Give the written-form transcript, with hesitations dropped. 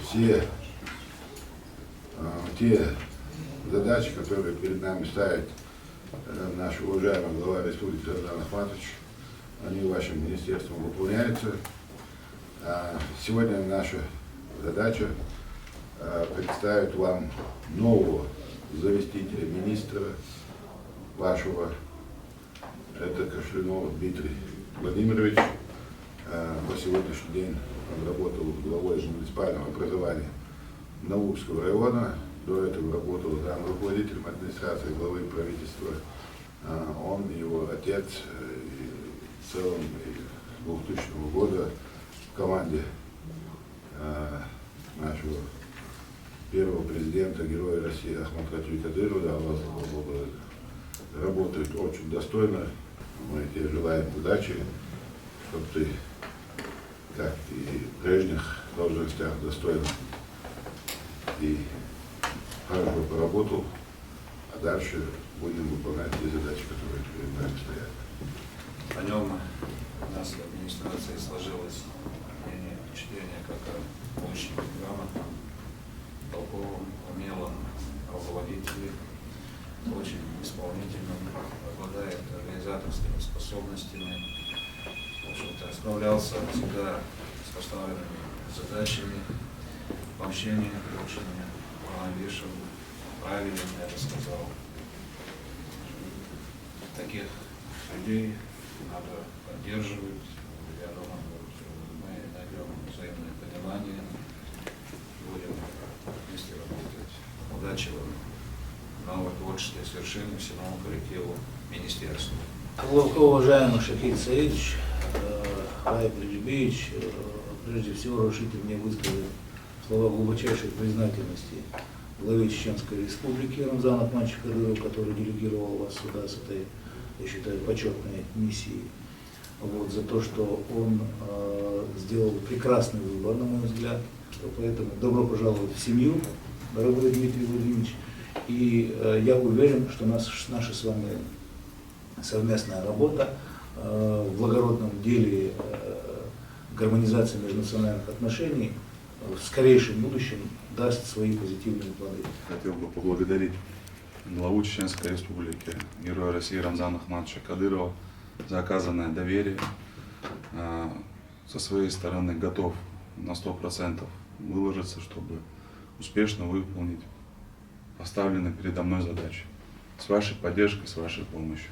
все те задачи, которые перед нами ставит наш уважаемый глава республики Рамзан Ахматович, они вашим министерством выполняются. Сегодня наша задача представить вам нового заместителя министра вашего, это Кашлюнов Дмитрий Владимирович. По сегодняшний день он работал главой муниципального образования Наурского района, до этого работал руководителем администрации главы правительства. Он и его отец в целом с 2000 года в команде нашего первого президента, героя России Ахмата Кадырова, работает очень достойно. Мы тебе желаем удачи, чтобы ты, как и в прежних должностях, достойно и хорошо поработал, а дальше будем выполнять те задачи, которые перед нами стоят. О нем у нас в администрации сложилось мнение, впечатление, как о очень грамотном, толковом, умелом руководителе, очень исполнительном, обладает организаторскими способностями, в общем-то, справлялся всегда с поставленными задачами, вообще очень уравновешен, правильно, я бы сказал. Таких людей надо поддерживать. Я думаю, мы найдем взаимное понимание, будем вместе работать. Удачи вам, новых творческих свершений всему коллективу министерства. Глубоко уважаемый Шахид Саидович, Раев Реджибеевич, прежде всего разрешите мне высказать слова глубочайшей признательности главе Чеченской Республики Рамзану Ахматовичу Кадырову, который делегировал вас сюда с этой, я считаю, почетной миссией, за то, что он сделал прекрасный выбор, на мой взгляд. Поэтому добро пожаловать в семью, дорогой Дмитрий Владимирович. И я уверен, что наша с вами совместная работа в благородном деле гармонизации межнациональных отношений в скорейшем будущем даст свои позитивные плоды. Хотел бы поблагодарить главу Чеченской Республики, героя России Рамзана Ахматовича Кадырова за оказанное доверие. Со своей стороны готов на 100% выложиться, чтобы успешно выполнить поставленные передо мной задачи. С вашей поддержкой, с вашей помощью.